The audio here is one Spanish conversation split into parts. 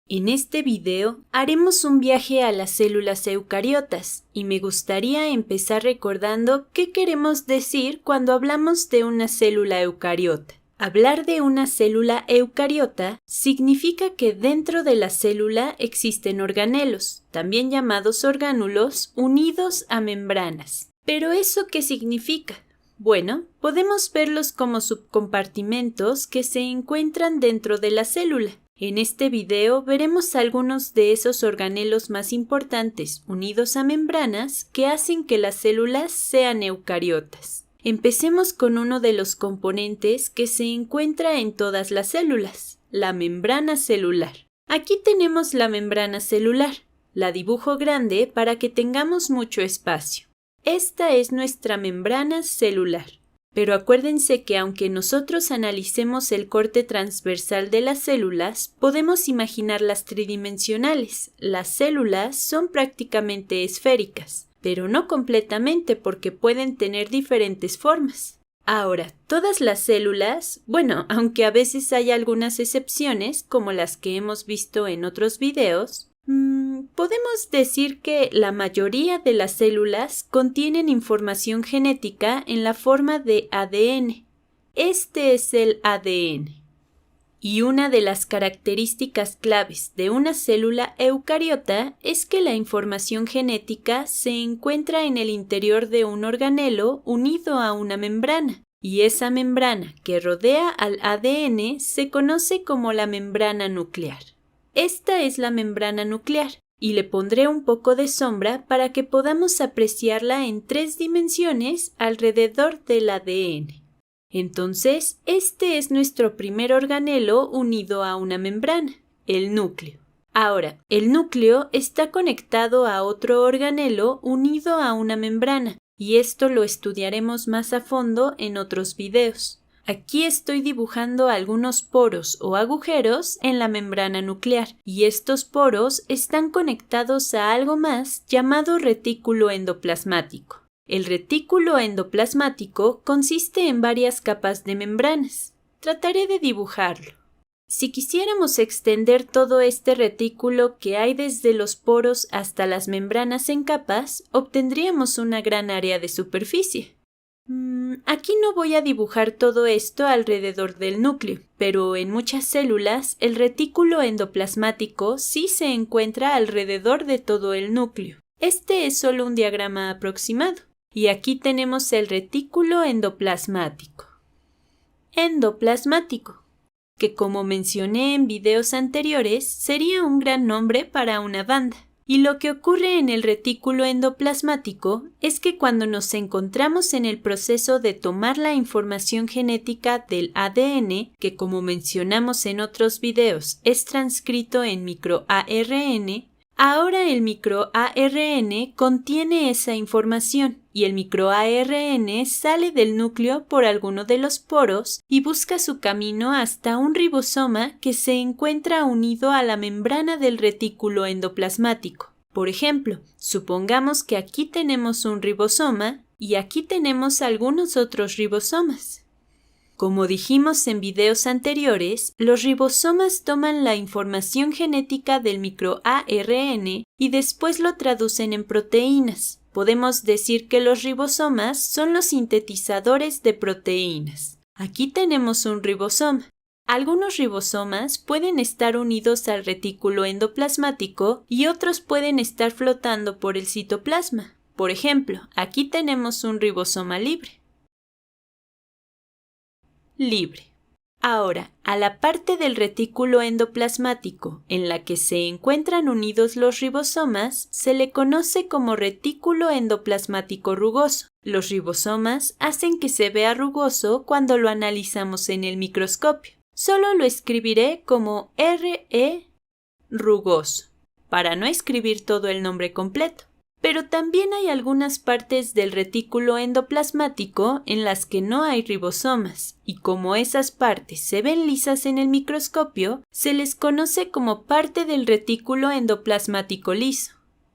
En este video haremos un viaje a las células eucariotas y me gustaría empezar recordando qué queremos decir cuando hablamos de una célula eucariota. Hablar de una célula eucariota significa que dentro de la célula existen organelos, también llamados orgánulos, unidos a membranas. ¿Pero eso qué significa? Bueno, podemos verlos como subcompartimentos que se encuentran dentro de la célula. En este video veremos algunos de esos organelos más importantes unidos a membranas que hacen que las células sean eucariotas. Empecemos con uno de los componentes que se encuentra en todas las células, la membrana celular. Aquí tenemos la membrana celular. La dibujo grande para que tengamos mucho espacio. Esta es nuestra membrana celular. Pero acuérdense que aunque nosotros analicemos el corte transversal de las células, podemos imaginarlas tridimensionales. Las células son prácticamente esféricas, pero no completamente porque pueden tener diferentes formas. Ahora, todas las células, aunque a veces hay algunas excepciones, como las que hemos visto en otros videos, podemos decir que la mayoría de las células contienen información genética en la forma de ADN. Este es el ADN. Y una de las características claves de una célula eucariota es que la información genética se encuentra en el interior de un organelo unido a una membrana. Y esa membrana que rodea al ADN se conoce como la membrana nuclear. Esta es la membrana nuclear y le pondré un poco de sombra para que podamos apreciarla en 3 dimensiones alrededor del ADN. Entonces, este es nuestro primer organelo unido a una membrana, el núcleo. Ahora, el núcleo está conectado a otro organelo unido a una membrana y esto lo estudiaremos más a fondo en otros videos. Aquí estoy dibujando algunos poros o agujeros en la membrana nuclear y estos poros están conectados a algo más llamado retículo endoplasmático. El retículo endoplasmático consiste en varias capas de membranas. Trataré de dibujarlo. Si quisiéramos extender todo este retículo que hay desde los poros hasta las membranas en capas, obtendríamos una gran área de superficie. Aquí no voy a dibujar todo esto alrededor del núcleo, pero en muchas células el retículo endoplasmático sí se encuentra alrededor de todo el núcleo. Este es solo un diagrama aproximado. Y aquí tenemos el retículo endoplasmático. Endoplasmático, que como mencioné en videos anteriores, sería un gran nombre para una banda. Y lo que ocurre en el retículo endoplasmático es que cuando nos encontramos en el proceso de tomar la información genética del ADN, que como mencionamos en otros videos es transcrito en microARN, ahora el microARN contiene esa información y el microARN sale del núcleo por alguno de los poros y busca su camino hasta un ribosoma que se encuentra unido a la membrana del retículo endoplasmático. Por ejemplo, supongamos que aquí tenemos un ribosoma y aquí tenemos algunos otros ribosomas. Como dijimos en videos anteriores, los ribosomas toman la información genética del microARN y después lo traducen en proteínas. Podemos decir que los ribosomas son los sintetizadores de proteínas. Aquí tenemos un ribosoma. Algunos ribosomas pueden estar unidos al retículo endoplasmático y otros pueden estar flotando por el citoplasma. Por ejemplo, aquí tenemos un ribosoma libre. Ahora, a la parte del retículo endoplasmático en la que se encuentran unidos los ribosomas se le conoce como retículo endoplasmático rugoso. Los ribosomas hacen que se vea rugoso cuando lo analizamos en el microscopio. Solo lo escribiré como RE rugoso, para no escribir todo el nombre completo. Pero también hay algunas partes del retículo endoplasmático en las que no hay ribosomas, y como esas partes se ven lisas en el microscopio, se les conoce como parte del retículo endoplasmático liso.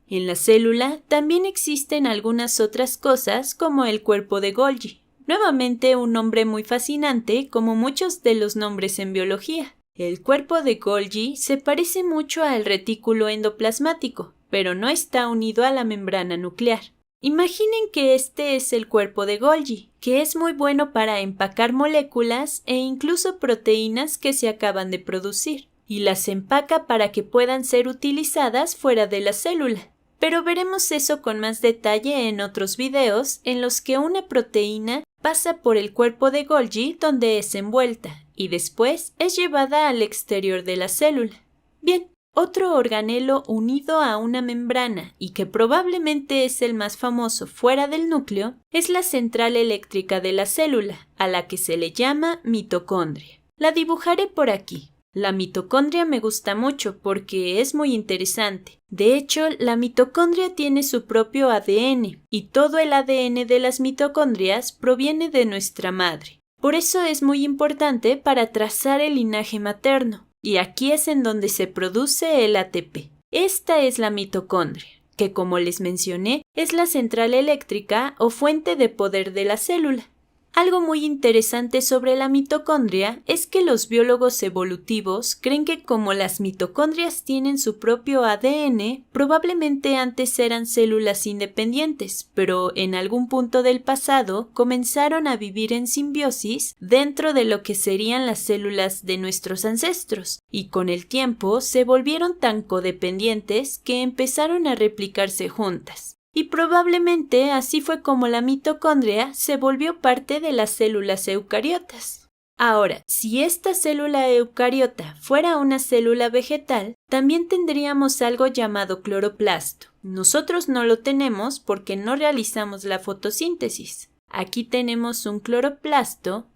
En la célula también existen algunas otras cosas como el cuerpo de Golgi. Nuevamente un nombre muy fascinante como muchos de los nombres en biología. El cuerpo de Golgi se parece mucho al retículo endoplasmático, pero no está unido a la membrana nuclear. Imaginen que este es el cuerpo de Golgi, que es muy bueno para empacar moléculas e incluso proteínas que se acaban de producir, y las empaca para que puedan ser utilizadas fuera de la célula. Pero veremos eso con más detalle en otros videos en los que una proteína pasa por el cuerpo de Golgi donde es envuelta y después es llevada al exterior de la célula. Bien, otro organelo unido a una membrana y que probablemente es el más famoso fuera del núcleo es la central eléctrica de la célula, a la que se le llama mitocondria. La dibujaré por aquí. La mitocondria me gusta mucho porque es muy interesante. De hecho, la mitocondria tiene su propio ADN y todo el ADN de las mitocondrias proviene de nuestra madre. Por eso es muy importante para trazar el linaje materno. Y aquí es en donde se produce el ATP. Esta es la mitocondria, que como les mencioné, es la central eléctrica o fuente de poder de la célula. Algo muy interesante sobre la mitocondria es que los biólogos evolutivos creen que como las mitocondrias tienen su propio ADN, probablemente antes eran células independientes, pero en algún punto del pasado comenzaron a vivir en simbiosis dentro de lo que serían las células de nuestros ancestros, y con el tiempo se volvieron tan codependientes que empezaron a replicarse juntas. Y probablemente así fue como la mitocondria se volvió parte de las células eucariotas. Ahora, si esta célula eucariota fuera una célula vegetal, también tendríamos algo llamado cloroplasto. Nosotros no lo tenemos porque no realizamos la fotosíntesis. Aquí tenemos un cloroplasto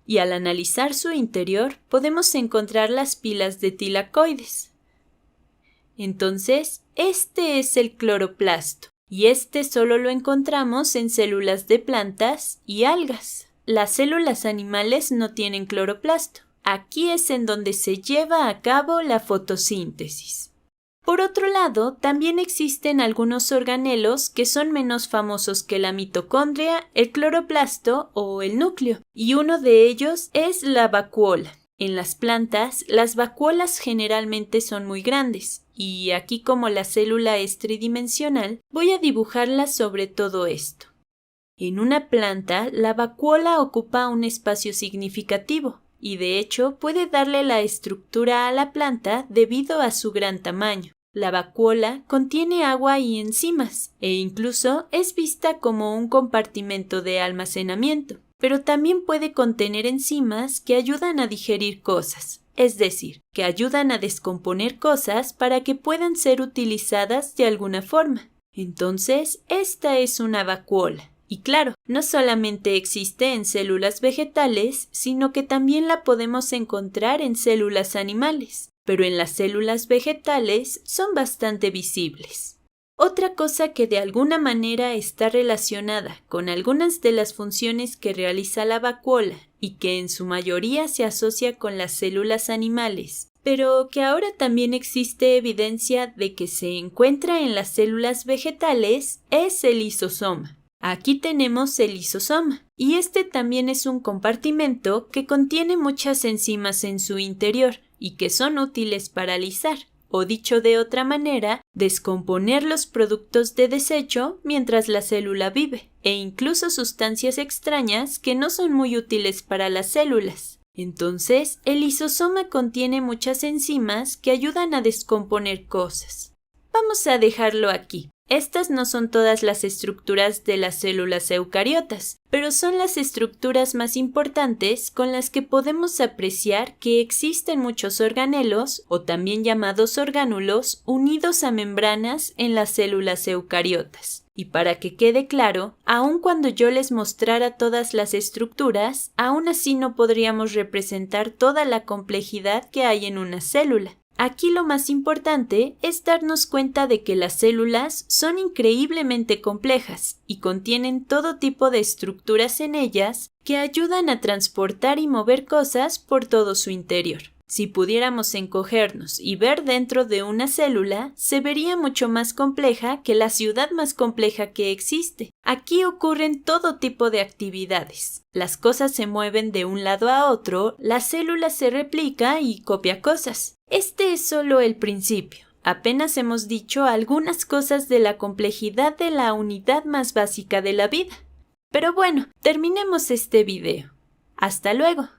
y al analizar su interior podemos encontrar las pilas de tilacoides. Entonces, este es el cloroplasto. Y este solo lo encontramos en células de plantas y algas. Las células animales no tienen cloroplasto. Aquí es en donde se lleva a cabo la fotosíntesis. Por otro lado, también existen algunos organelos que son menos famosos que la mitocondria, el cloroplasto o el núcleo, y uno de ellos es la vacuola. En las plantas, las vacuolas generalmente son muy grandes, y aquí como la célula es tridimensional, voy a dibujarla sobre todo esto. En una planta, la vacuola ocupa un espacio significativo, y de hecho puede darle la estructura a la planta debido a su gran tamaño. La vacuola contiene agua y enzimas, e incluso es vista como un compartimento de almacenamiento. Pero también puede contener enzimas que ayudan a digerir cosas, es decir, que ayudan a descomponer cosas para que puedan ser utilizadas de alguna forma. Entonces, esta es una vacuola. Y claro, no solamente existe en células vegetales, sino que también la podemos encontrar en células animales, pero en las células vegetales son bastante visibles. Otra cosa que de alguna manera está relacionada con algunas de las funciones que realiza la vacuola y que en su mayoría se asocia con las células animales, pero que ahora también existe evidencia de que se encuentra en las células vegetales, es el lisosoma. Aquí tenemos el lisosoma, y este también es un compartimento que contiene muchas enzimas en su interior y que son útiles para lisar. O dicho de otra manera, descomponer los productos de desecho mientras la célula vive, e incluso sustancias extrañas que no son muy útiles para las células. Entonces, el lisosoma contiene muchas enzimas que ayudan a descomponer cosas. Vamos a dejarlo aquí. Estas no son todas las estructuras de las células eucariotas, pero son las estructuras más importantes con las que podemos apreciar que existen muchos organelos, o también llamados orgánulos, unidos a membranas en las células eucariotas. Y para que quede claro, aun cuando yo les mostrara todas las estructuras, aún así no podríamos representar toda la complejidad que hay en una célula. Aquí lo más importante es darnos cuenta de que las células son increíblemente complejas y contienen todo tipo de estructuras en ellas que ayudan a transportar y mover cosas por todo su interior. Si pudiéramos encogernos y ver dentro de una célula, se vería mucho más compleja que la ciudad más compleja que existe. Aquí ocurren todo tipo de actividades. Las cosas se mueven de un lado a otro, la célula se replica y copia cosas. Este es solo el principio. Apenas hemos dicho algunas cosas de la complejidad de la unidad más básica de la vida. Pero bueno, terminemos este video. ¡Hasta luego!